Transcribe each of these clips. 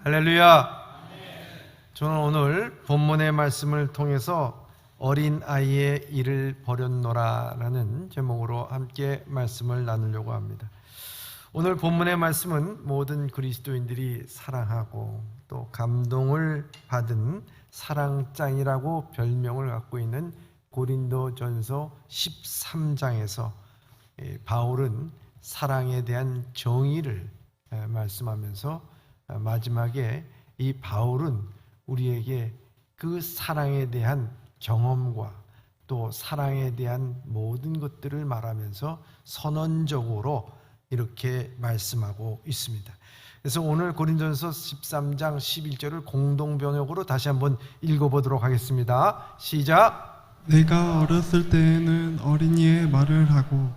할렐루야. 저는 오늘 본문의 말씀을 통해서 어린아이의 일을 버렸노라 라는 제목으로 함께 말씀을 나누려고 합니다. 오늘 본문의 말씀은 모든 그리스도인들이 사랑하고 또 감동을 받은 사랑장이라고 별명을 갖고 있는 고린도전서 13장에서 바울은 사랑에 대한 정의를 말씀하면서 마지막에 이 바울은 우리에게 그 사랑에 대한 경험과 또 사랑에 대한 모든 것들을 말하면서 선언적으로 이렇게 말씀하고 있습니다. 그래서 오늘 고린도전서 13장 11절을 공동 번역으로 다시 한번 읽어보도록 하겠습니다. 시작. 내가 어렸을 때에는 어린이의 말을 하고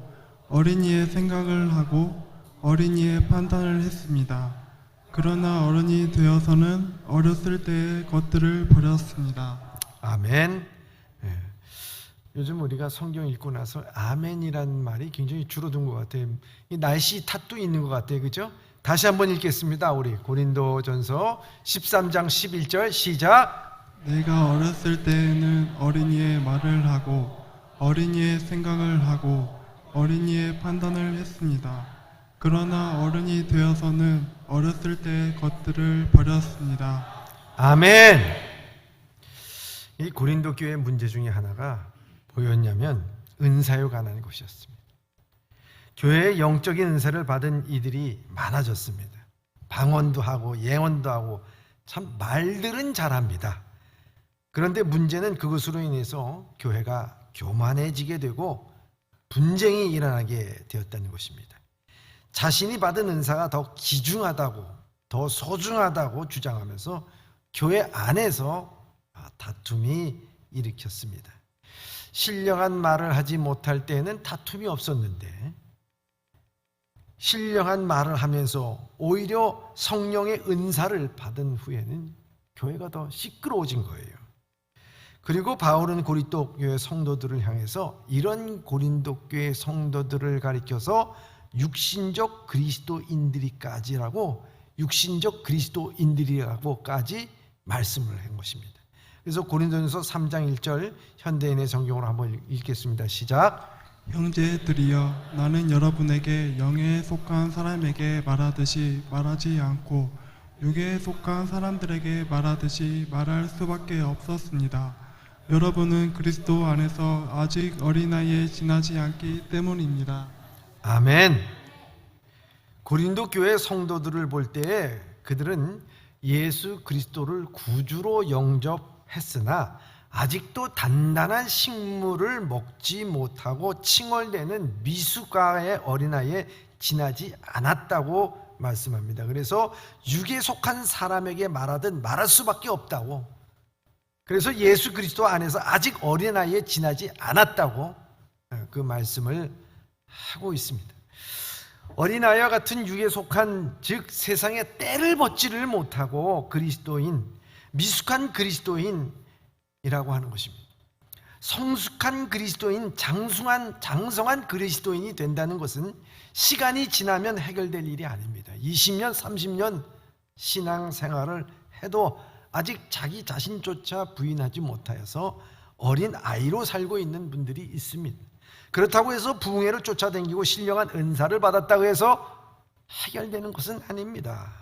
어린이의 생각을 하고 어린이의 판단을 했습니다. 그러나 어른이 되어서는 어렸을 때의 것들을 버렸습니다. 아멘. 요즘 우리가 성경 읽고 나서 아멘이라는 말이 굉장히 줄어든 것 같아요. 이 날씨 탓도 있는 것 같아요. 그죠? 다시 한번 읽겠습니다. 우리 고린도전서 13장 11절 시작. 내가 어렸을 때에는 어린이의 말을 하고 어린이의 생각을 하고 어린이의 판단을 했습니다. 그러나 어른이 되어서는 어렸을 때의 것들을 버렸습니다. 아멘. 이 고린도 교회 문제 중에 하나가 뭐였냐면 은사에 관한 것이었습니다. 교회의 영적인 은사를 받은 이들이 많아졌습니다. 방언도 하고 예언도 하고 참 말들은 잘합니다. 그런데 문제는 그것으로 인해서 교회가 교만해지게 되고 분쟁이 일어나게 되었다는 것입니다. 자신이 받은 은사가 더 귀중하다고 더 소중하다고 주장하면서 교회 안에서 다툼이 일으켰습니다. 신령한 말을 하지 못할 때에는 다툼이 없었는데 신령한 말을 하면서 오히려 성령의 은사를 받은 후에는 교회가 더 시끄러워진 거예요. 그리고 바울은 고린도 교회 성도들을 향해서 이런 고린도 교회 성도들을 가리켜서 육신적 그리스도인들이라고까지 말씀을 한 것입니다. 그래서 고린도전서 3장 1절 현대인의 성경으로 한번 읽겠습니다. 시작. 형제들이여, 나는 여러분에게 영에 속한 사람에게 말하듯이 말하지 않고 육에 속한 사람들에게 말하듯이 말할 수밖에 없었습니다. 여러분은 그리스도 안에서 아직 어린아이에 지나지 않기 때문입니다. 아멘. 고린도 교회 성도들을 볼 때 그들은 예수 그리스도를 구주로 영접했으나 아직도 단단한 식물을 먹지 못하고 칭얼대는 미숙아의 어린아이에 지나지 않았다고 말씀합니다. 그래서 육에 속한 사람에게 말하든 말할 수밖에 없다고, 그래서 예수 그리스도 안에서 아직 어린아이에 지나지 않았다고 그 말씀을 하고 있습니다. 어린아이와 같은 육에 속한, 즉 세상의 때를 벗지를 못하고 그리스도인, 미숙한 그리스도인이라고 하는 것입니다. 성숙한 그리스도인, 장성한 그리스도인이 된다는 것은 시간이 지나면 해결될 일이 아닙니다. 20년, 30년 신앙생활을 해도 아직 자기 자신조차 부인하지 못하여서 어린 아이로 살고 있는 분들이 있습니다. 그렇다고 해서 부흥회를 쫓아다니고 신령한 은사를 받았다고 해서 해결되는 것은 아닙니다.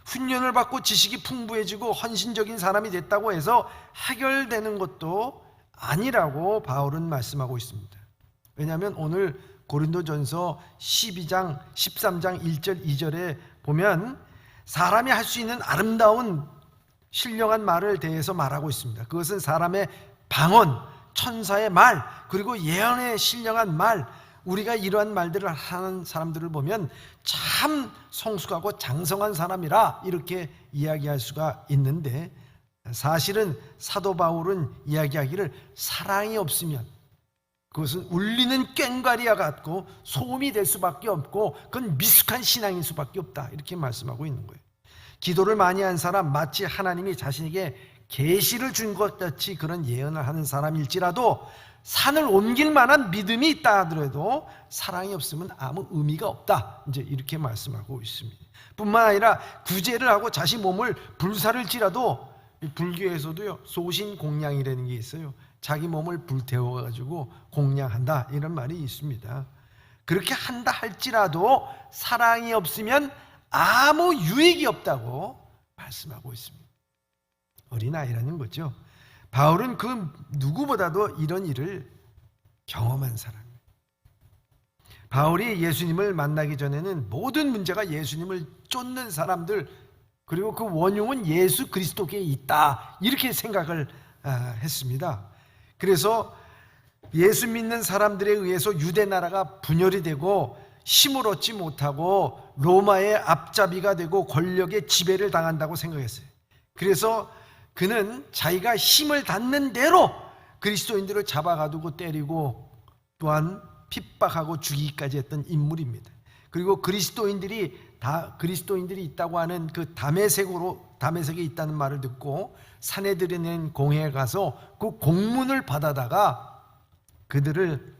훈련을 받고 지식이 풍부해지고 헌신적인 사람이 됐다고 해서 해결되는 것도 아니라고 바울은 말씀하고 있습니다. 왜냐하면 오늘 고린도전서 13장 1절 2절에 보면 사람이 할 수 있는 아름다운 신령한 말을 대해서 말하고 있습니다. 그것은 사람의 방언, 천사의 말, 그리고 예언의 신령한 말, 우리가 이러한 말들을 하는 사람들을 보면 참 성숙하고 장성한 사람이라 이렇게 이야기할 수가 있는데, 사실은 사도 바울은 이야기하기를 사랑이 없으면 그것은 울리는 꽹과리와 같고 소음이 될 수밖에 없고 그건 미숙한 신앙일 수밖에 없다, 이렇게 말씀하고 있는 거예요. 기도를 많이 한 사람, 마치 하나님이 자신에게 계시를 준 것 같이 그런 예언을 하는 사람일지라도 산을 옮길 만한 믿음이 있다 하더라도 사랑이 없으면 아무 의미가 없다, 이제 이렇게 말씀하고 있습니다. 뿐만 아니라 구제를 하고 자신 몸을 불사를지라도, 불교에서도요 소신공양이라는 게 있어요. 자기 몸을 불태워가지고 공양한다, 이런 말이 있습니다. 그렇게 한다 할지라도 사랑이 없으면 아무 유익이 없다고 말씀하고 있습니다. 어린아이라는 거죠. 바울은 그 누구보다도 이런 일을 경험한 사람이에요. 바울이 예수님을 만나기 전에는 모든 문제가 예수님을 쫓는 사람들, 그리고 그 원흉은 예수 그리스도께 있다, 이렇게 생각을 했습니다. 그래서 예수 믿는 사람들에 의해서 유대 나라가 분열이 되고 힘을 얻지 못하고 로마의 앞잡이가 되고 권력의 지배를 당한다고 생각했어요. 그래서 그는 자기가 힘을 닿는 대로 그리스도인들을 잡아가두고 때리고 또한 핍박하고 죽이기까지 했던 인물입니다. 그리고 그리스도인들이 있다고 하는 그 다메섹에 있다는 말을 듣고 사내들이 공회에 가서 그 공문을 받아다가 그들을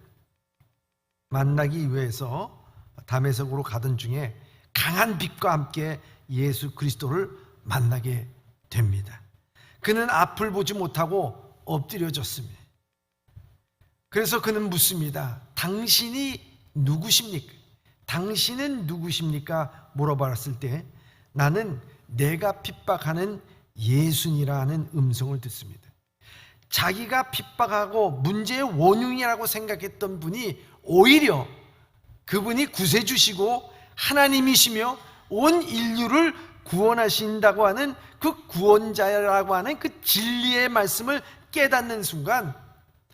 만나기 위해서 다메섹으로 가던 중에 강한 빛과 함께 예수 그리스도를 만나게 됩니다. 그는 앞을 보지 못하고 엎드려졌습니다. 그래서 그는 묻습니다. 당신이 누구십니까? 당신은 누구십니까? 물어봤을 때 나는 내가 핍박하는 예수니라는 음성을 듣습니다. 자기가 핍박하고 문제의 원흉이라고 생각했던 분이 오히려 그분이 구세주시고 하나님이시며 온 인류를 구원하신다고 하는 그 구원자라고 하는 그 진리의 말씀을 깨닫는 순간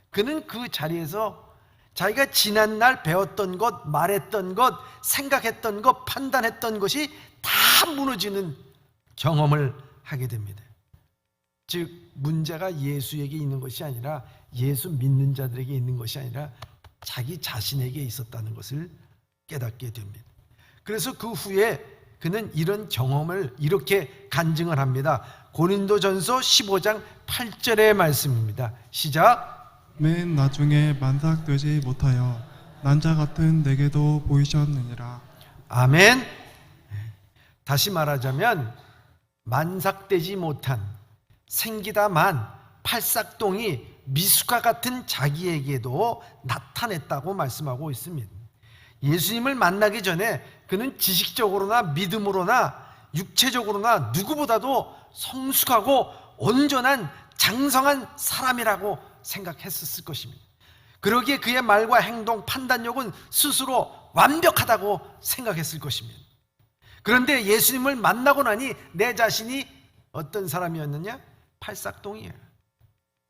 그는 그 자리에서 자기가 지난날 배웠던 것, 말했던 것, 생각했던 것, 판단했던 것이 다 무너지는 경험을 하게 됩니다. 즉 문제가 예수에게 있는 것이 아니라 예수 믿는 자들에게 있는 것이 아니라 자기 자신에게 있었다는 것을 깨닫게 됩니다. 그래서 그 후에 그는 이런 경험을 이렇게 간증을 합니다. 고린도전서 15장 8절의 말씀입니다. 시작. 맨 나중에 만삭되지 못하여 난자 같은 내게도 보이셨느니라. 아멘. 다시 말하자면 만삭되지 못한 생기다만 팔싹동이 미숙아 같은 자기에게도 나타냈다고 말씀하고 있습니다. 예수님을 만나기 전에 그는 지식적으로나 믿음으로나 육체적으로나 누구보다도 성숙하고 온전한 장성한 사람이라고 생각했었을 것입니다. 그러기에 그의 말과 행동, 판단력은 스스로 완벽하다고 생각했을 것입니다. 그런데 예수님을 만나고 나니 내 자신이 어떤 사람이었느냐? 팔싹동이에요.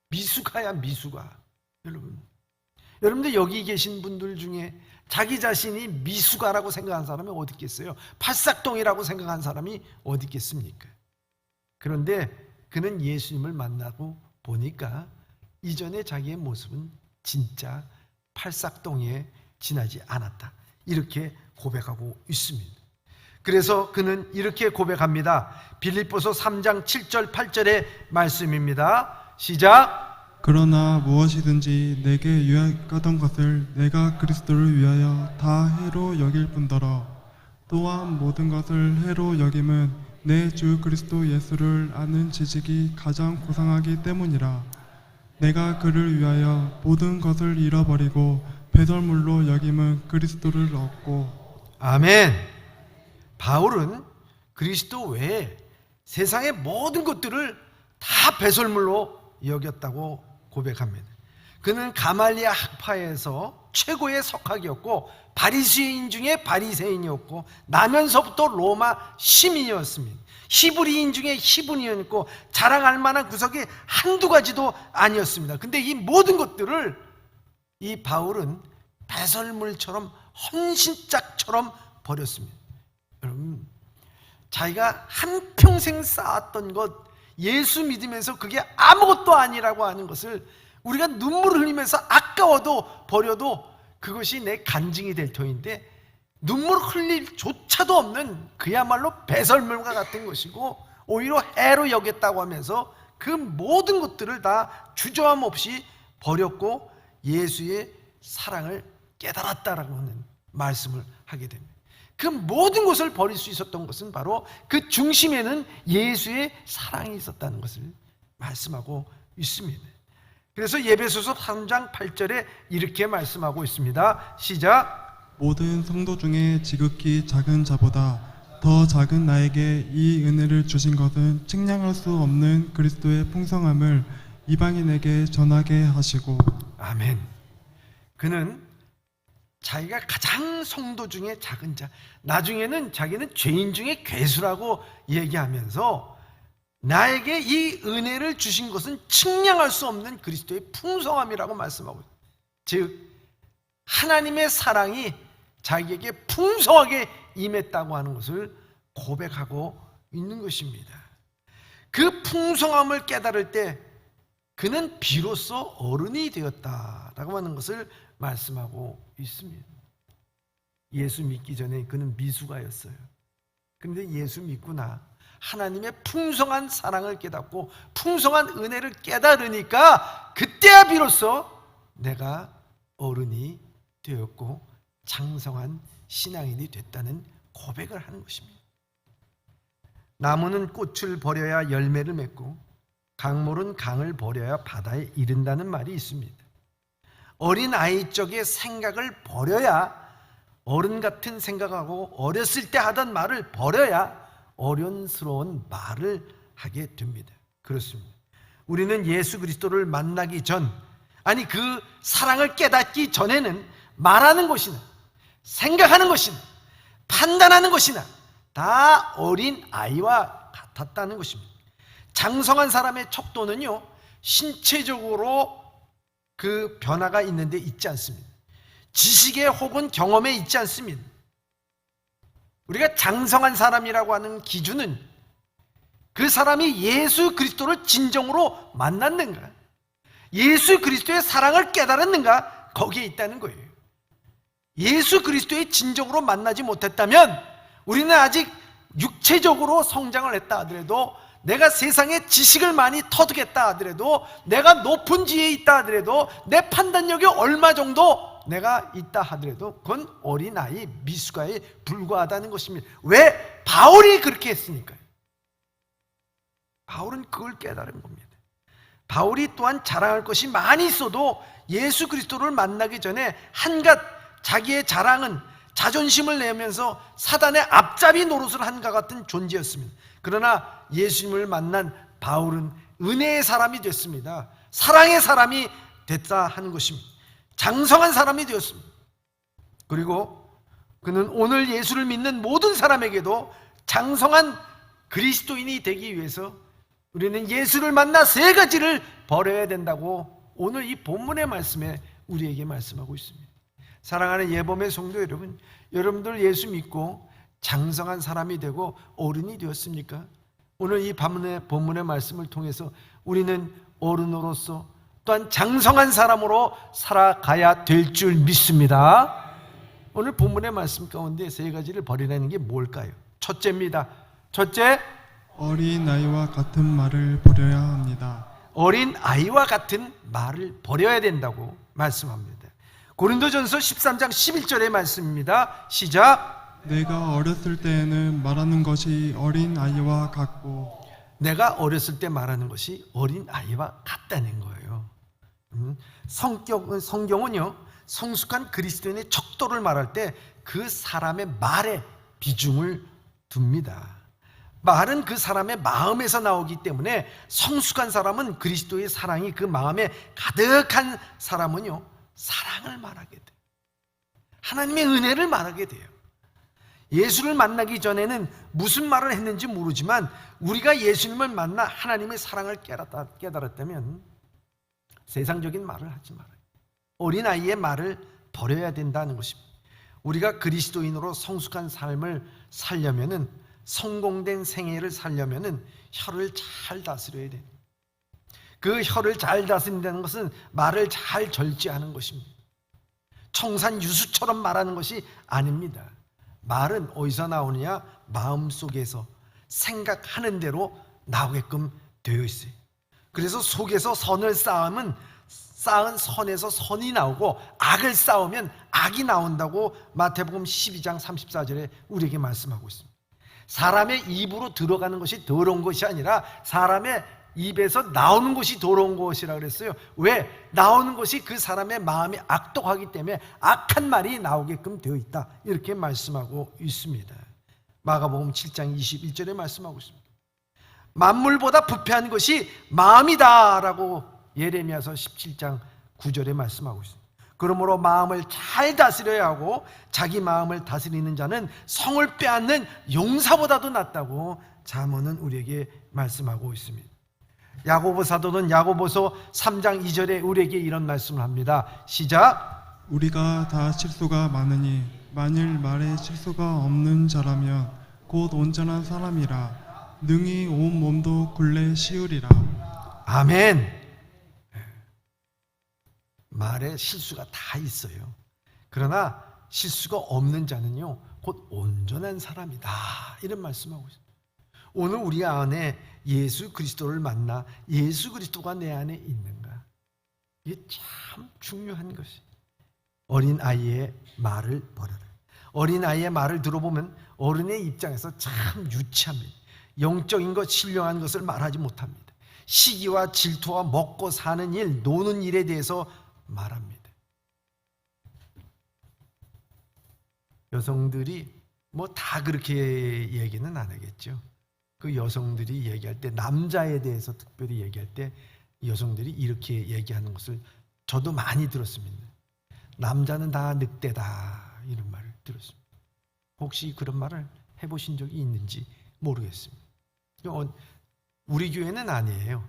미숙아야, 미숙아. 여러분들 여기 계신 분들 중에 자기 자신이 미숙아라고 생각한 사람이 어디 있겠어요? 팔싹동이라고 생각한 사람이 어디 있겠습니까? 그런데 그는 예수님을 만나고 보니까 이전의 자기의 모습은 진짜 팔싹동에 지나지 않았다, 이렇게 고백하고 있습니다. 그래서 그는 이렇게 고백합니다. 빌립보서 3장 7절 8절의 말씀입니다. 시작. 그러나 무엇이든지 내게 유익하던 것을 내가 그리스도를 위하여 다 해로 여길 뿐더러 또한 모든 것을 해로 여김은 내 주 그리스도 예수를 아는 지식이 가장 고상하기 때문이라. 내가 그를 위하여 모든 것을 잃어버리고 배설물로 여김은 그리스도를 얻고. 아멘. 바울은 그리스도 외에 세상의 모든 것들을 다 배설물로 여겼다고 고백합니다. 그는 가말리아 학파에서 최고의 석학이었고 바리새인 중에 바리새인이었고 나면서부터 로마 시민이었습니다. 히브리인 중에 히브리인이었고 자랑할 만한 구석이 한두 가지도 아니었습니다. 근데 이 모든 것들을 이 바울은 배설물처럼 헌신짝처럼 버렸습니다. 여러분, 자기가 한평생 쌓았던 것, 예수 믿으면서 그게 아무것도 아니라고 하는 것을 우리가 눈물을 흘리면서 아까워도 버려도 그것이 내 간증이 될 터인데 눈물 흘릴 조차도 없는 그야말로 배설물과 같은 것이고 오히려 해로 여겼다고 하면서 그 모든 것들을 다 주저함 없이 버렸고 예수의 사랑을 깨달았다라고 하는 말씀을 하게 됩니다. 그 모든 것을 버릴 수 있었던 것은 바로 그 중심에는 예수의 사랑이 있었다는 것을 말씀하고 있습니다. 그래서 에베소서 3장 8절에 이렇게 말씀하고 있습니다. 시작. 모든 성도 중에 지극히 작은 자보다 더 작은 나에게 이 은혜를 주신 것은 측량할 수 없는 그리스도의 풍성함을 이방인에게 전하게 하시고. 아멘. 그는 자기가 가장 성도 중에 작은 자, 나중에는 자기는 죄인 중에 괴수라고 얘기하면서 나에게 이 은혜를 주신 것은 측량할 수 없는 그리스도의 풍성함이라고 말씀하고 있어요. 즉 하나님의 사랑이 자기에게 풍성하게 임했다고 하는 것을 고백하고 있는 것입니다. 그 풍성함을 깨달을 때 그는 비로소 어른이 되었다라고 하는 것을 말씀하고 있습니다. 예수 믿기 전에 그는 미숙아였어요. 그런데 예수 믿고 나 하나님의 풍성한 사랑을 깨닫고 풍성한 은혜를 깨달으니까 그때야 비로소 내가 어른이 되었고 장성한 신앙인이 됐다는 고백을 하는 것입니다. 나무는 꽃을 버려야 열매를 맺고 강물은 강을 버려야 바다에 이른다는 말이 있습니다. 어린 아이 쪽의 생각을 버려야 어른 같은 생각하고 어렸을 때 하던 말을 버려야 어른스러운 말을 하게 됩니다. 그렇습니다. 우리는 예수 그리스도를 만나기 전, 아니 그 사랑을 깨닫기 전에는 말하는 것이나 생각하는 것이나 판단하는 것이나 다 어린 아이와 같았다는 것입니다. 장성한 사람의 척도는요, 신체적으로 그 변화가 있는데 있지 않습니다. 지식에 혹은 경험에 있지 않습니다. 우리가 장성한 사람이라고 하는 기준은 그 사람이 예수 그리스도를 진정으로 만났는가, 예수 그리스도의 사랑을 깨달았는가, 거기에 있다는 거예요. 예수 그리스도의 진정으로 만나지 못했다면 우리는 아직 육체적으로 성장을 했다 하더라도, 내가 세상에 지식을 많이 터득했다 하더라도, 내가 높은 지혜에 있다 하더라도, 내 판단력이 얼마 정도 내가 있다 하더라도 그건 어린아이, 미숙아에 불과하다는 것입니다. 왜? 바울이 그렇게 했으니까요. 바울은 그걸 깨달은 겁니다. 바울이 또한 자랑할 것이 많이 있어도 예수 그리스도를 만나기 전에 한갓 자기의 자랑은 자존심을 내면서 사단의 앞잡이 노릇을 한과 같은 존재였습니다. 그러나 예수님을 만난 바울은 은혜의 사람이 됐습니다. 사랑의 사람이 됐다 하는 것입니다. 장성한 사람이 되었습니다. 그리고 그는 오늘 예수를 믿는 모든 사람에게도 장성한 그리스도인이 되기 위해서 우리는 예수를 만나 세 가지를 버려야 된다고 오늘 이 본문의 말씀에 우리에게 말씀하고 있습니다. 사랑하는 예범의 성도 여러분, 여러분들 예수 믿고 장성한 사람이 되고 어른이 되었습니까? 오늘 이 본문의 말씀을 통해서 우리는 어른으로서 또한 장성한 사람으로 살아가야 될 줄 믿습니다. 오늘 본문의 말씀 가운데 세 가지를 버리라는 게 뭘까요? 첫째입니다. 첫째, 어린 아이와 같은 말을 버려야 합니다. 어린 아이와 같은 말을 버려야 된다고 말씀합니다. 고린도전서 13장 11절의 말씀입니다. 시작. 내가 어렸을 때에는 말하는 것이 어린 아이와 같고. 내가 어렸을 때 말하는 것이 어린 아이와 같다는 거예요. 성경은요, 성숙한 그리스도인의 척도를 말할 때 그 사람의 말에 비중을 둡니다. 말은 그 사람의 마음에서 나오기 때문에 성숙한 사람은 그리스도의 사랑이 그 마음에 가득한 사람은요, 사랑을 말하게 돼요. 하나님의 은혜를 말하게 돼요. 예수를 만나기 전에는 무슨 말을 했는지 모르지만 우리가 예수님을 만나 하나님의 사랑을 깨달았다면 세상적인 말을 하지 말아요. 어린아이의 말을 버려야 된다는 것입니다. 우리가 그리스도인으로 성숙한 삶을 살려면은, 성공된 생애를 살려면은 혀를 잘 다스려야 돼요. 그 혀를 잘 다스린다는 것은 말을 잘 절제하는 것입니다. 청산 유수처럼 말하는 것이 아닙니다. 말은 어디서 나오느냐? 마음속에서 생각하는 대로 나오게끔 되어 있어요. 그래서 속에서 선을 쌓은 선에서 선이 나오고 악을 쌓으면 악이 나온다고 마태복음 12장 34절에 우리에게 말씀하고 있습니다. 사람의 입으로 들어가는 것이 더러운 것이 아니라 사람의 입에서 나오는 것이 더러운 것이라고 그랬어요. 왜? 나오는 것이 그 사람의 마음이 악독하기 때문에 악한 말이 나오게끔 되어 있다, 이렇게 말씀하고 있습니다. 마가복음 7장 21절에 말씀하고 있습니다. 만물보다 부패한 것이 마음이다 라고 예레미야서 17장 9절에 말씀하고 있습니다. 그러므로 마음을 잘 다스려야 하고 자기 마음을 다스리는 자는 성을 빼앗는 용사보다도 낫다고 잠언은 우리에게 말씀하고 있습니다. 야고보 사도는 야고보서 3장 2절에 우리에게 이런 말씀을 합니다. 시작. 우리가 다 실수가 많으니 만일 말에 실수가 없는 자라면 곧 온전한 사람이라 능히 온 몸도 굴레 씌우리라. 아멘. 말에 실수가 다 있어요. 그러나 실수가 없는 자는요 곧 온전한 사람이다, 이런 말씀하고 있습니다. 오늘 우리 안에 예수 그리스도를 만나 예수 그리스도가 내 안에 있는가, 이게 참 중요한 것이. 어린아이의 말을 버려라. 어린아이의 말을 들어보면 어른의 입장에서 참 유치합니다. 영적인 것, 신령한 것을 말하지 못합니다. 시기와 질투와 먹고 사는 일, 노는 일에 대해서 말합니다. 여성들이 뭐 다 그렇게 얘기는 안 하겠죠. 그 여성들이 얘기할 때, 남자에 대해서 특별히 얘기할 때 여성들이 이렇게 얘기하는 것을 저도 많이 들었습니다. 남자는 다 늑대다, 이런 말을 들었습니다. 혹시 그런 말을 해보신 적이 있는지 모르겠습니다. 우리 교회는 아니에요.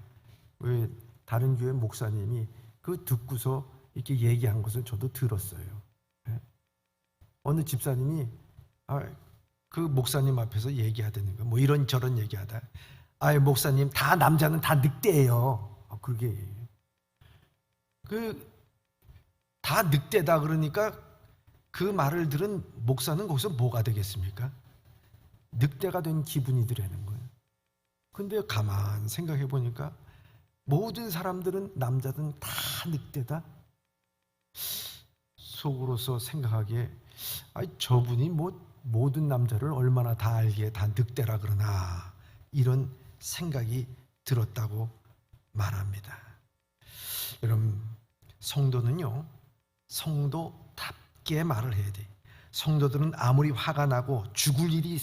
왜 다른 교회 목사님이 그 듣고서 이렇게 얘기한 것을 저도 들었어요. 어느 집사님이 그 목사님 앞에서 얘기하더니 뭐 이런저런 얘기하다, 목사님, 다 남자는 다 늑대예요. 그러게. 다 늑대다 그러니까 그 말을 들은 목사는 거기서 뭐가 되겠습니까? 늑대가 된 기분이 드는 거예요. 근데 가만 생각해 보니까 모든 사람들은, 남자든 다 늑대다? 속으로서 생각하기에 저분이 뭐 모든 남자를 얼마나 다 알기에 다 늑대라 그러나, 이런 생각이 들었다고 말합니다. 여러분, 성도는요 성도답게 말을 해야 돼요. 성도들은 아무리 화가 나고 죽을 일이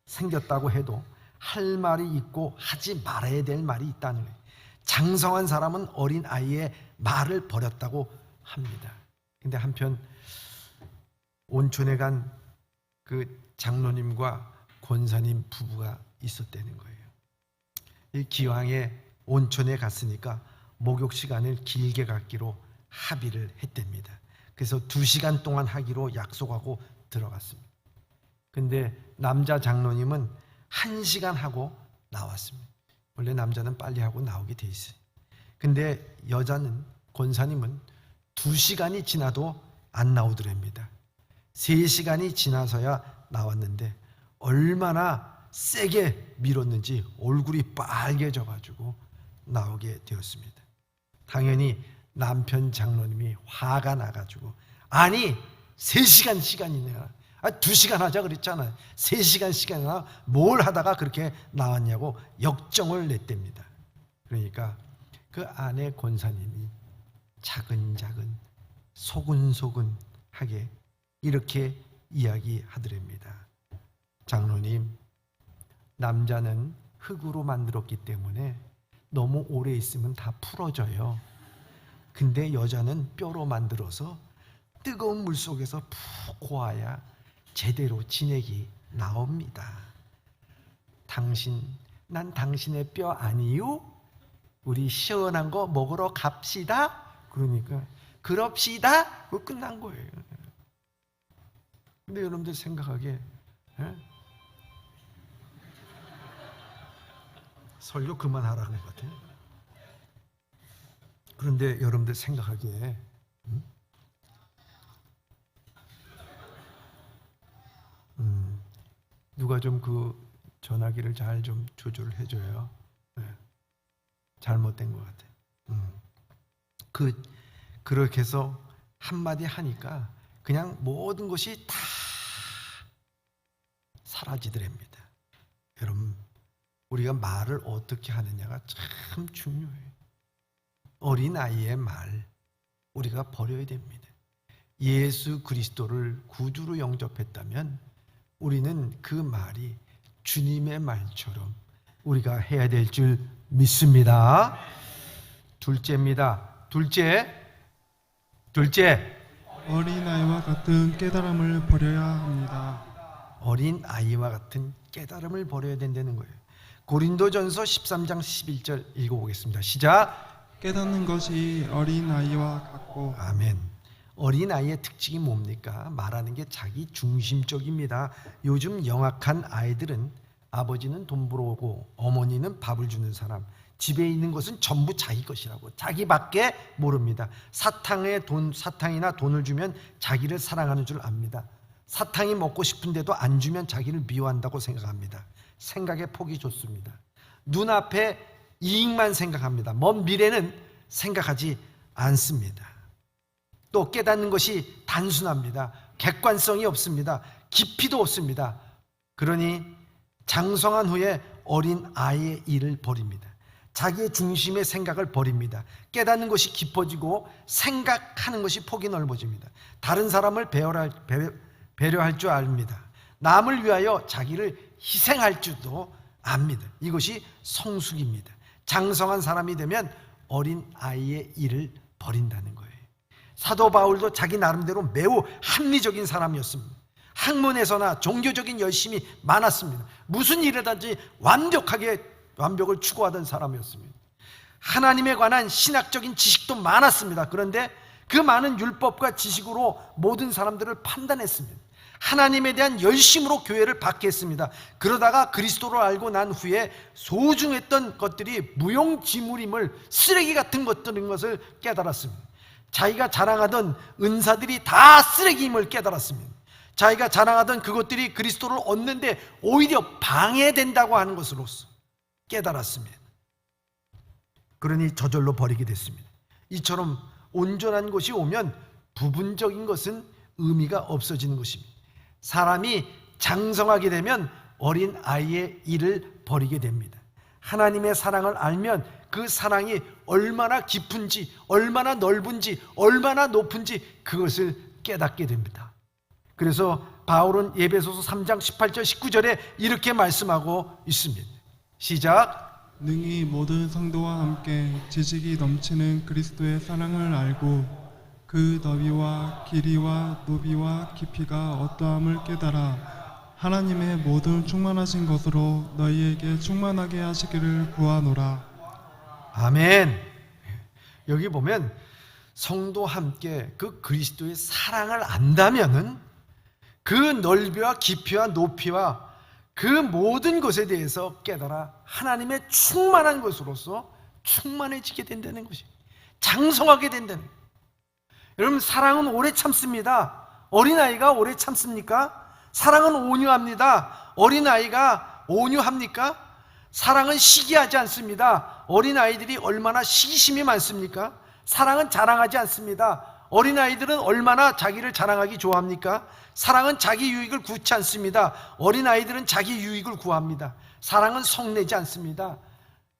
생겼다고 해도 할 말이 있고 하지 말아야 될 말이 있다는 거예요. 장성한 사람은 어린아이의 말을 버렸다고 합니다. 근데 한편 온천에 간 그 장로님과 권사님 부부가 있었다는 거예요. 이 기왕에 온천에 갔으니까 목욕 시간을 길게 갖기로 합의를 했답니다. 그래서 2시간 동안 하기로 약속하고 들어갔습니다. 근데 남자 장로님은 1시간 하고 나왔습니다. 원래 남자는 빨리 하고 나오게 돼 있어요. 근데 여자는, 권사님은 2시간이 지나도 안 나오더랍니다. 3시간이 지나서야 나왔는데 얼마나 세게 밀었는지 얼굴이 빨개져가지고 나오게 되었습니다. 당연히 남편 장로님이 화가 나가지고, 아니 3시간 시간이냐, 2시간 하자 그랬잖아, 3시간 시간이나 뭘 하다가 그렇게 나왔냐고 역정을 냈답니다. 그러니까 그 아내 권사님이 차근차근 소근소근하게 이렇게 이야기하더랍니다. 장로님, 남자는 흙으로 만들었기 때문에 너무 오래 있으면 다 풀어져요. 근데 여자는 뼈로 만들어서 뜨거운 물 속에서 푹 고아야 제대로 진액이 나옵니다. 난 당신의 뼈 아니요? 우리 시원한 거 먹으러 갑시다. 그러니까 그럽시다. 그거 끝난 거예요. 근데 여러분들 생각하기에 설교 그만하라는 것 같아요. 그런데 여러분들 생각하기에 누가 좀 그 전화기를 잘 좀 조절을 해줘요. 잘못된 것 같아요. 그렇게 해서 한마디 하니까 그냥 모든 것이 다 사라지더랍니다. 여러분, 우리가 말을 어떻게 하느냐가 참 중요해요. 어린아이의 말 우리가 버려야 됩니다. 예수 그리스도를 구주로 영접했다면 우리는 그 말이 주님의 말처럼 우리가 해야 될 줄 믿습니다. 둘째입니다. 둘째, 어린아이와 같은 깨달음을 버려야 합니다. 어린아이와 같은 깨달음을 버려야 된다는 거예요. 고린도전서 13장 11절 읽어보겠습니다. 시작. 깨닫는 것이 어린아이와 같고. 아멘. 어린아이의 특징이 뭡니까? 말하는 게 자기 중심적입니다. 요즘 영악한 아이들은 아버지는 돈 벌어오고 어머니는 밥을 주는 사람, 집에 있는 것은 전부 자기 것이라고, 자기밖에 모릅니다. 사탕이나 돈을 주면 자기를 사랑하는 줄 압니다. 사탕이 먹고 싶은데도 안 주면 자기를 미워한다고 생각합니다. 생각의 폭이 좁습니다. 눈앞에 이익만 생각합니다. 먼 미래는 생각하지 않습니다. 또 깨닫는 것이 단순합니다. 객관성이 없습니다. 깊이도 없습니다. 그러니 장성한 후에 어린 아이의 일을 버립니다. 자기의 중심의 생각을 버립니다. 깨닫는 것이 깊어지고 생각하는 것이 폭이 넓어집니다. 다른 사람을 배려할 줄 압니다. 남을 위하여 자기를 희생할 줄도 압니다. 이것이 성숙입니다. 장성한 사람이 되면 어린 아이의 일을 버린다는 거예요. 사도 바울도 자기 나름대로 매우 합리적인 사람이었습니다. 학문에서나 종교적인 열심이 많았습니다. 무슨 일이든지 완벽을 추구하던 사람이었습니다. 하나님에 관한 신학적인 지식도 많았습니다. 그런데 그 많은 율법과 지식으로 모든 사람들을 판단했습니다. 하나님에 대한 열심으로 교회를 받겠습니다. 그러다가 그리스도를 알고 난 후에 소중했던 것들이 무용지물임을, 쓰레기 같은 것들인 것을 깨달았습니다. 자기가 자랑하던 은사들이 다 쓰레기임을 깨달았습니다. 자기가 자랑하던 그것들이 그리스도를 얻는데 오히려 방해된다고 하는 것으로서 깨달았습니다. 그러니 저절로 버리게 됐습니다. 이처럼 온전한 것이 오면 부분적인 것은 의미가 없어지는 것입니다. 사람이 장성하게 되면 어린 아이의 일을 버리게 됩니다. 하나님의 사랑을 알면 그 사랑이 얼마나 깊은지, 얼마나 넓은지, 얼마나 높은지 그것을 깨닫게 됩니다. 그래서 바울은 에베소서 3장 18절 19절에 이렇게 말씀하고 있습니다. 시작. 능히 모든 성도와 함께 지식이 넘치는 그리스도의 사랑을 알고 그 너비와 길이와 높이와 깊이가 어떠함을 깨달아 하나님의 모든 충만하신 것으로 너희에게 충만하게 하시기를 구하노라. 아멘. 여기 보면 성도와 함께 그 그리스도의 사랑을 안다면은 그 넓이와 깊이와 높이와 그 모든 것에 대해서 깨달아 하나님의 충만한 것으로서 충만해지게 된다는 것이, 장성하게 된다는 거예요. 여러분, 사랑은 오래 참습니다. 어린아이가 오래 참습니까? 사랑은 온유합니다. 어린아이가 온유합니까? 사랑은 시기하지 않습니다. 어린아이들이 얼마나 시기심이 많습니까? 사랑은 자랑하지 않습니다. 어린아이들은 얼마나 자기를 자랑하기 좋아합니까? 사랑은 자기 유익을 구치 않습니다. 어린아이들은 자기 유익을 구합니다. 사랑은 성내지 않습니다.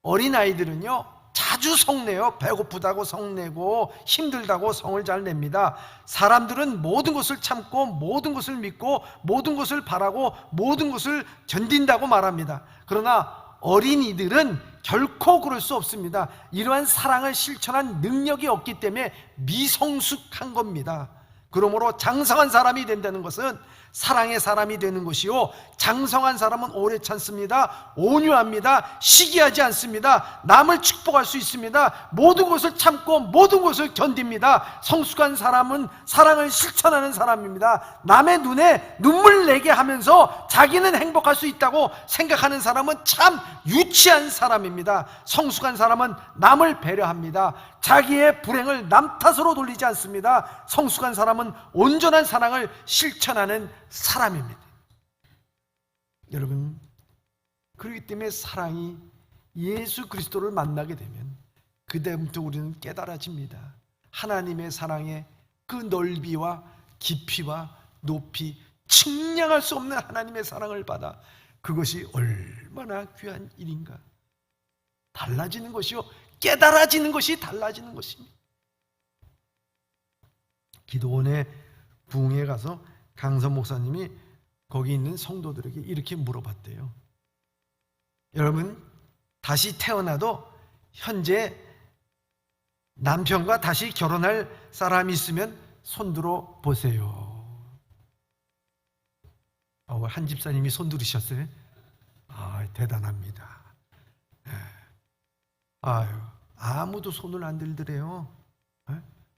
어린아이들은요, 자주 성내요. 배고프다고 성내고 힘들다고 성을 잘 냅니다. 사람들은 모든 것을 참고 모든 것을 믿고 모든 것을 바라고 모든 것을 견딘다고 말합니다. 그러나 어린이들은 결코 그럴 수 없습니다. 이러한 사랑을 실천한 능력이 없기 때문에 미성숙한 겁니다. 그러므로 장성한 사람이 된다는 것은 사랑의 사람이 되는 것이요, 장성한 사람은 오래 참습니다. 온유합니다. 시기하지 않습니다. 남을 축복할 수 있습니다. 모든 것을 참고 모든 것을 견딥니다. 성숙한 사람은 사랑을 실천하는 사람입니다. 남의 눈에 눈물 내게 하면서 자기는 행복할 수 있다고 생각하는 사람은 참 유치한 사람입니다. 성숙한 사람은 남을 배려합니다. 자기의 불행을 남 탓으로 돌리지 않습니다. 성숙한 사람은 온전한 사랑을 실천하는 사람입니다. 여러분, 그렇기 때문에 사랑이 예수 그리스도를 만나게 되면 그때부터 우리는 깨달아집니다. 하나님의 사랑의 그 넓이와 깊이와 높이, 측량할 수 없는 하나님의 사랑을 받아 그것이 얼마나 귀한 일인가. 달라지는 것이요, 깨달아지는 것이 달라지는 것입니다. 기도원의 부흥에 가서 강선 목사님이 거기 있는 성도들에게 이렇게 물어봤대요. 여러분, 다시 태어나도 현재 남편과 다시 결혼할 사람이 있으면 손들어 보세요. 한 집사님이 손들으셨어요. 대단합니다. 아무도 손을 안 들더래요.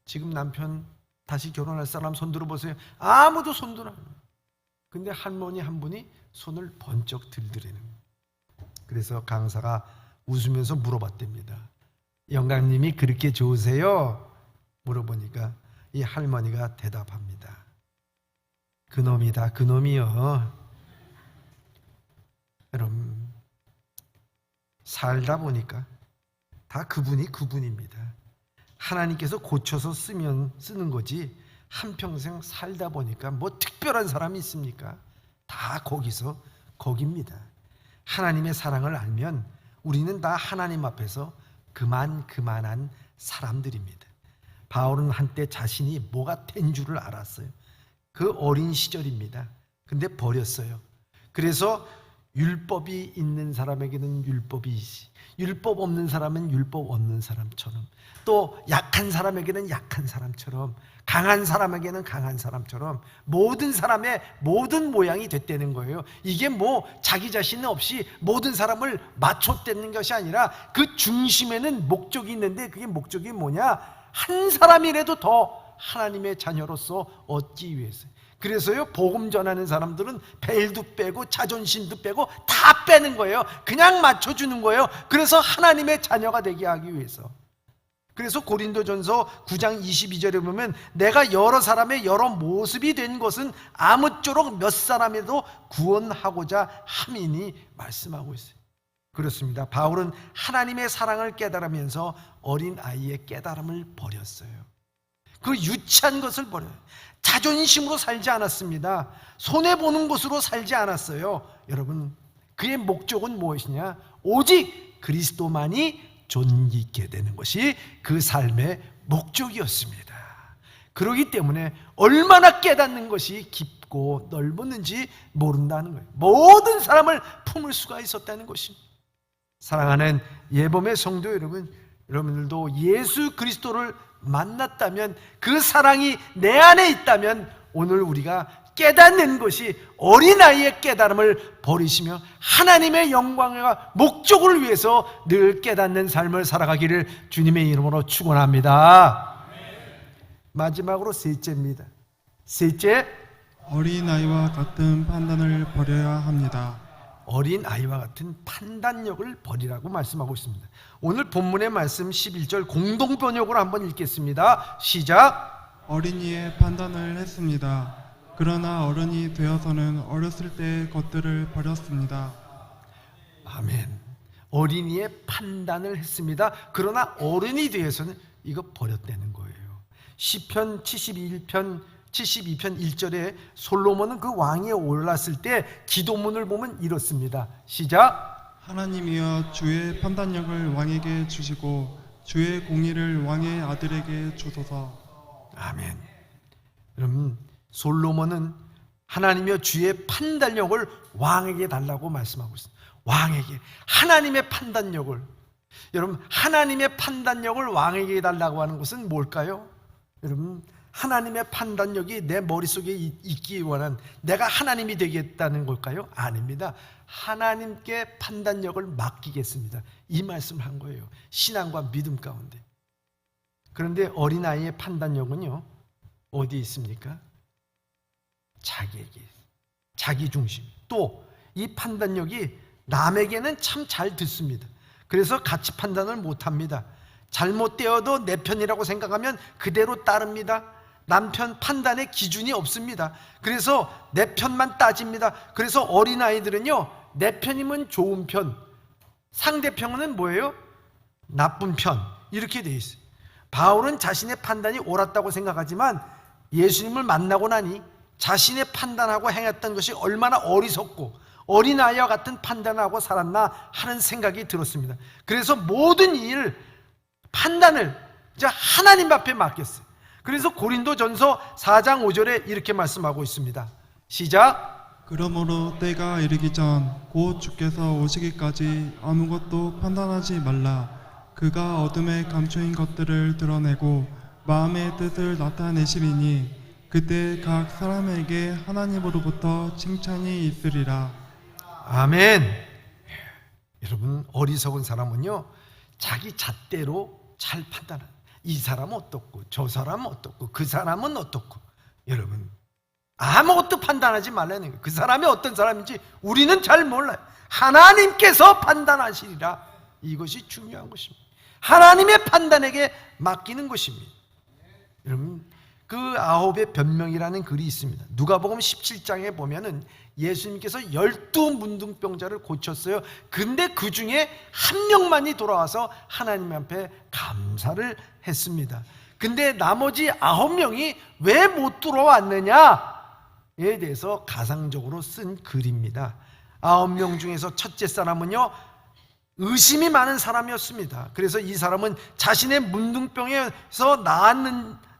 지금 남편 다시 결혼할 사람 손들어 보세요. 아무도 손들어. 근데 할머니 한 분이 손을 번쩍 들더래요. 그래서 강사가 웃으면서 물어봤답니다. 영감님이 그렇게 좋으세요? 물어보니까 이 할머니가 대답합니다. 그놈이다, 그놈이요. 여러분, 살다 보니까 다 그분입니다. 하나님께서 고쳐서 쓰는 거지, 한평생 살다 보니까 뭐 특별한 사람이 있습니까? 다 거기입니다. 하나님의 사랑을 알면 우리는 다 하나님 앞에서 그만한 사람들입니다. 바울은 한때 자신이 뭐가 된 줄을 알았어요. 그 어린 시절입니다. 근데 버렸어요. 그래서 율법이 있는 사람에게는 율법이지, 율법 없는 사람은 율법 없는 사람처럼, 또 약한 사람에게는 약한 사람처럼, 강한 사람에게는 강한 사람처럼 모든 사람의 모든 모양이 됐다는 거예요. 이게 뭐 자기 자신 없이 모든 사람을 맞췄다는 것이 아니라 그 중심에는 목적이 있는데, 그게 목적이 뭐냐? 한 사람이라도 더 하나님의 자녀로서 얻기 위해서. 그래서요, 복음 전하는 사람들은 벨도 빼고 자존심도 빼고 다 빼는 거예요. 그냥 맞춰주는 거예요. 그래서 하나님의 자녀가 되게 하기 위해서. 그래서 고린도전서 9장 22절에 보면 내가 여러 사람의 여러 모습이 된 것은 아무쪼록 몇 사람에도 구원하고자 함이니 말씀하고 있어요. 그렇습니다. 바울은 하나님의 사랑을 깨달으면서 어린아이의 깨달음을 버렸어요. 그 유치한 것을 버려요. 자존심으로 살지 않았습니다. 손해보는 것으로 살지 않았어요. 여러분, 그의 목적은 무엇이냐? 오직 그리스도만이 존귀케 되는 것이 그 삶의 목적이었습니다. 그렇기 때문에 얼마나 깨닫는 것이 깊고 넓었는지 모른다는 거예요. 모든 사람을 품을 수가 있었다는 것입니다. 사랑하는 예범의 성도 여러분, 여러분들도 예수 그리스도를 만났다면, 그 사랑이 내 안에 있다면 오늘 우리가 깨닫는 것이 어린아이의 깨달음을 버리시며 하나님의 영광과 목적을 위해서 늘 깨닫는 삶을 살아가기를 주님의 이름으로 축원합니다. 마지막으로 셋째입니다. 셋째, 어린아이와 같은 판단을 버려야 합니다. 어린아이와 같은 판단력을 버리라고 말씀하고 있습니다. 오늘 본문의 말씀 11절 공동번역으로 한번 읽겠습니다. 시작. 어린이의 판단을 했습니다. 그러나 어른이 되어서는 어렸을 때의 것들을 버렸습니다. 아멘. 어린이의 판단을 했습니다. 그러나 어른이 되어서는 이거 버렸다는 거예요. 시편 72편 1절에 솔로몬은 그 왕위에 올랐을 때 기도문을 보면 이렇습니다. 시작. 하나님이여 주의 판단력을 왕에게 주시고 주의 공의를 왕의 아들에게 주소서. 아멘. 여러분, 솔로몬은 하나님이여 주의 판단력을 왕에게 달라고 말씀하고 있습니다. 왕에게 하나님의 판단력을. 여러분, 하나님의 판단력을 왕에게 달라고 하는 것은 뭘까요? 여러분, 하나님의 판단력이 내 머릿속에 있기 원한, 내가 하나님이 되겠다는 걸까요? 아닙니다. 하나님께 판단력을 맡기겠습니다, 이 말씀을 한 거예요. 신앙과 믿음 가운데. 그런데 어린아이의 판단력은요, 어디에 있습니까? 자기에게, 자기 중심. 또 이 판단력이 남에게는 참 잘 듣습니다. 그래서 가치 판단을 못합니다. 잘못되어도 내 편이라고 생각하면 그대로 따릅니다. 남편 판단의 기준이 없습니다. 그래서 내 편만 따집니다. 그래서 어린아이들은요, 내 편이면 좋은 편, 상대편은 뭐예요? 나쁜 편. 이렇게 돼 있어요. 바울은 자신의 판단이 옳았다고 생각하지만 예수님을 만나고 나니 자신의 판단하고 행했던 것이 얼마나 어리석고 어린아이와 같은 판단을 하고 살았나 하는 생각이 들었습니다. 그래서 모든 일, 판단을 이제 하나님 앞에 맡겼어요. 그래서 고린도전서 4장 5절에 이렇게 말씀하고 있습니다. 시작. 그러므로 때가 이르기 전 곧 주께서 오시기까지 아무것도 판단하지 말라. 그가 어둠에 감추인 것들을 드러내고 마음의 뜻을 나타내시리니 그때 각 사람에게 하나님으로부터 칭찬이 있으리라. 아멘. 여러분, 어리석은 사람은요 자기 잣대로 잘 판단해요. 이 사람은 어떻고 저 사람은 어떻고 그 사람은 어떻고. 여러분, 아무것도 판단하지 말라는 거예요. 그 사람이 어떤 사람인지 우리는 잘 몰라요. 하나님께서 판단하시리라. 이것이 중요한 것입니다. 하나님의 판단에게 맡기는 것입니다. 여러분, 그 아홉의 변명이라는 글이 있습니다. 누가복음 17장에 보면은 예수님께서 12문둥병자를 고쳤어요. 근데 그 중에 한 명만이 돌아와서 하나님 앞에 감사를 했습니다. 근데 나머지 9명이 왜 못 돌아왔느냐에 대해서 가상적으로 쓴 글입니다. 9명 중에서 첫째 사람은요 의심이 많은 사람이었습니다. 그래서 이 사람은 자신의 문둥병에서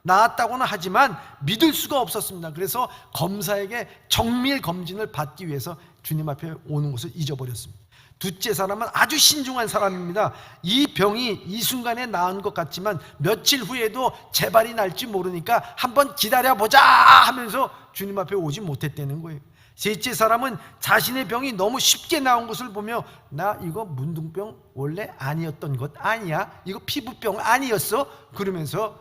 나았다고는 하지만 믿을 수가 없었습니다. 그래서 검사에게 정밀 검진을 받기 위해서 주님 앞에 오는 것을 잊어버렸습니다. 둘째 사람은 아주 신중한 사람입니다. 이 병이 이 순간에 나은 것 같지만 며칠 후에도 재발이 날지 모르니까 한번 기다려보자 하면서 주님 앞에 오지 못했다는 거예요. 셋째 사람은 자신의 병이 너무 쉽게 나온 것을 보며 나 이거 문둥병 원래 아니었던 것 아니야? 이거 피부병 아니었어? 그러면서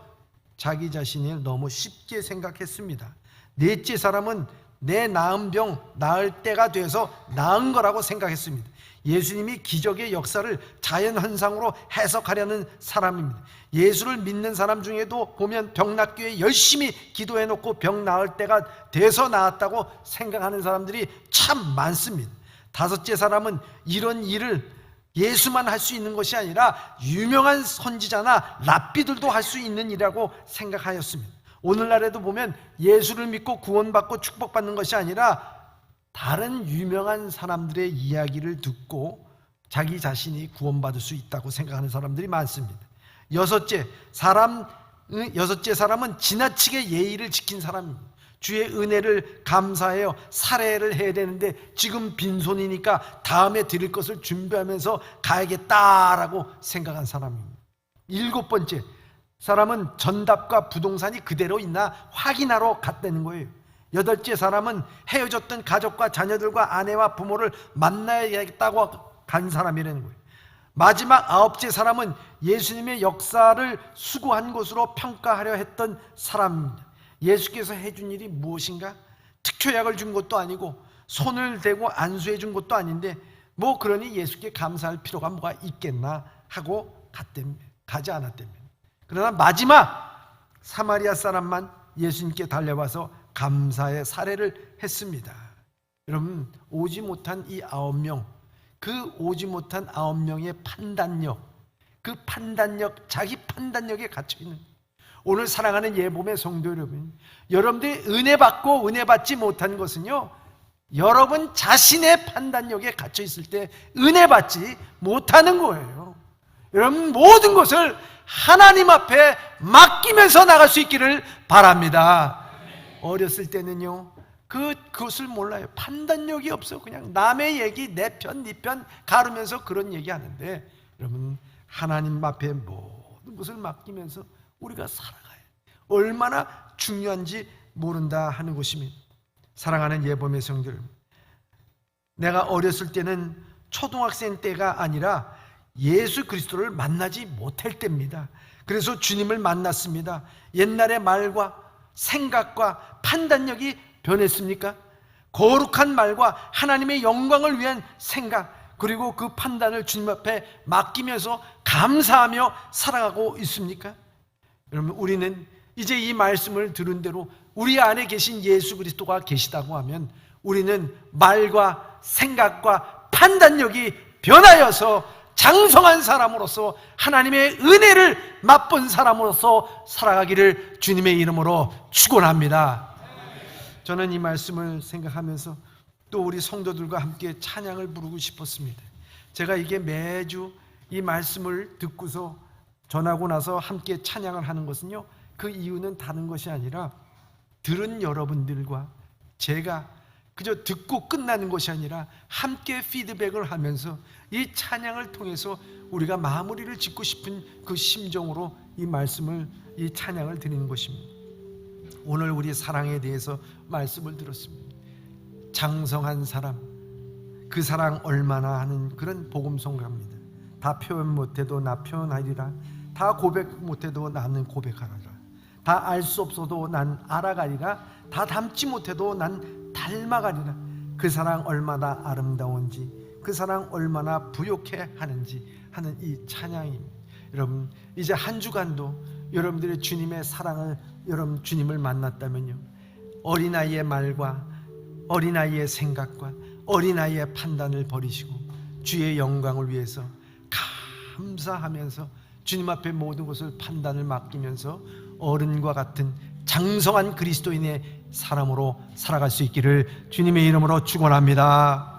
자기 자신을 너무 쉽게 생각했습니다. 넷째 사람은 내 나은 병 나을 때가 돼서 나은 거라고 생각했습니다. 예수님이 기적의 역사를 자연현상으로 해석하려는 사람입니다. 예수를 믿는 사람 중에도 보면 병 낫기 위해 열심히 기도해놓고 병 나을 때가 돼서 나았다고 생각하는 사람들이 참 많습니다. 다섯째 사람은 이런 일을 예수만 할 수 있는 것이 아니라 유명한 선지자나 랍비들도 할 수 있는 일이라고 생각하였습니다. 오늘날에도 보면 예수를 믿고 구원받고 축복받는 것이 아니라 다른 유명한 사람들의 이야기를 듣고 자기 자신이 구원받을 수 있다고 생각하는 사람들이 많습니다. 여섯째 사람은 지나치게 예의를 지킨 사람입니다. 주의 은혜를 감사해요. 살해를 해야 되는데 지금 빈손이니까 다음에 드릴 것을 준비하면서 가야겠다라고 생각한 사람입니다. 일곱 번째 사람은 전답과 부동산이 그대로 있나 확인하러 갔다는 거예요. 여덟째 사람은 헤어졌던 가족과 자녀들과 아내와 부모를 만나야겠다고 간 사람이라는 거예요. 마지막 아홉째 사람은 예수님의 역사를 수고한 것으로 평가하려 했던 사람입니다. 예수께서 해준 일이 무엇인가? 특효약을 준 것도 아니고 손을 대고 안수해 준 것도 아닌데 뭐 그러니 예수께 감사할 필요가 뭐가 있겠나 하고 가지 않았답니다. 그러나 마지막 사마리아 사람만 예수님께 달려와서 감사의 사례를 했습니다. 여러분, 오지 못한 이 9명, 그 오지 못한 9명의 판단력, 그 판단력, 자기 판단력에 갇혀있는, 오늘 사랑하는 예봄의 성도 여러분, 여러분들이 은혜 받고 은혜 받지 못한 것은요 여러분 자신의 판단력에 갇혀있을 때 은혜 받지 못하는 거예요. 여러분 모든 것을 하나님 앞에 맡기면서 나갈 수 있기를 바랍니다. 어렸을 때는요 그것을 몰라요. 판단력이 없어. 그냥 남의 얘기 내 편, 네 편 가르면서 그런 얘기 하는데 여러분 하나님 앞에 모든 것을 맡기면서 우리가 살아가요. 얼마나 중요한지 모른다 하는 것입니다. 사랑하는 예범의 성들, 내가 어렸을 때는 초등학생 때가 아니라 예수 그리스도를 만나지 못할 때입니다. 그래서 주님을 만났습니다. 옛날의 말과 생각과 판단력이 변했습니까? 거룩한 말과 하나님의 영광을 위한 생각, 그리고 그 판단을 주님 앞에 맡기면서 감사하며 살아가고 있습니까? 여러분, 우리는 이제 이 말씀을 들은 대로 우리 안에 계신 예수 그리스도가 계시다고 하면 우리는 말과 생각과 판단력이 변하여서 장성한 사람으로서 하나님의 은혜를 맛본 사람으로서 살아가기를 주님의 이름으로 축원합니다. 저는 이 말씀을 생각하면서 또 우리 성도들과 함께 찬양을 부르고 싶었습니다. 제가 이게 매주 이 말씀을 듣고서 전하고 나서 함께 찬양을 하는 것은요, 그 이유는 다른 것이 아니라 들은 여러분들과 제가 그저 듣고 끝나는 것이 아니라 함께 피드백을 하면서 이 찬양을 통해서 우리가 마무리를 짓고 싶은 그 심정으로 이 말씀을, 이 찬양을 드리는 것입니다. 오늘 우리 사랑에 대해서 말씀을 들었습니다. 장성한 사랑, 그 사랑 얼마나 하는 그런 복음송가입니다. 다 표현 못해도 나 표현하리라, 다 고백 못해도 나는 고백하리라, 다 알 수 없어도 난 알아가리라, 다 닮지 못해도 난 닮아가리라. 그 사랑 얼마나 아름다운지, 그 사랑 얼마나 부욕해 하는지 하는 이 찬양입니다. 여러분, 이제 한 주간도 여러분들의 주님의 사랑을, 여러분 주님을 만났다면요, 어린아이의 말과 어린아이의 생각과 어린아이의 판단을 버리시고 주의 영광을 위해서 감사하면서 주님 앞에 모든 것을 판단을 맡기면서 어른과 같은 장성한 그리스도인의 사람으로 살아갈 수 있기를 주님의 이름으로 축원합니다.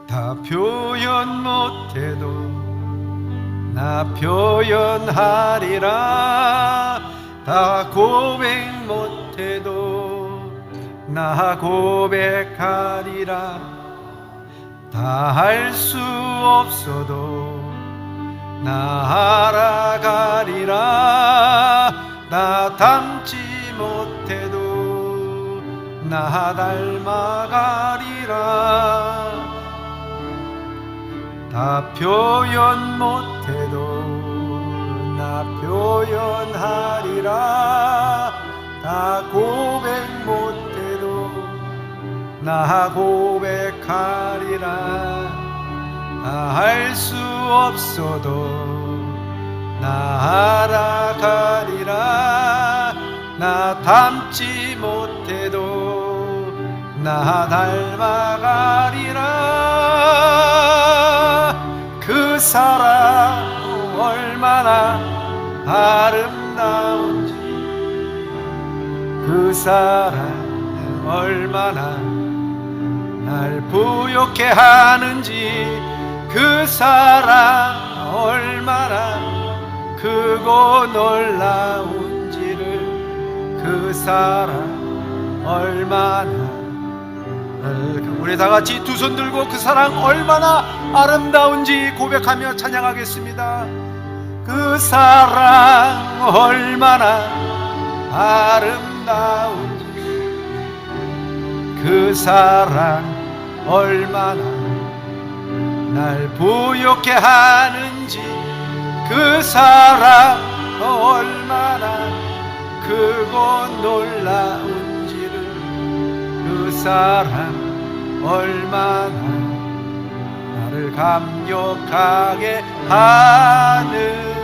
다 표현 못해도 나 표현하리라, 다 고백 못해도 나 고백하리라, 다 할 수 없어도 나 알아가리라, 나 닮지 못해도 나 닮아가리라, 다 표현 못해도 나 표현하리라, 다 고백 못해도 나 고백하리라, 다 할 수 없어도 나 알아가리라, 나 닮지 못해도 나 닮아가리라. 그 사랑 얼마나 아름다운지, 그 사랑 얼마나 날 부욕해 하는지, 그 사랑 얼마나 크고 놀라운지를, 그 사랑 얼마나, 우리 다 같이 두 손 들고 그 사랑 얼마나 아름다운지 고백하며 찬양하겠습니다. 그 사랑 얼마나 아름다운지, 그 사랑 얼마나 날 부욕해 하는지, 그 사랑 얼마나 크고 놀라운지를, 그 사랑 얼마나 나를 감격하게 하는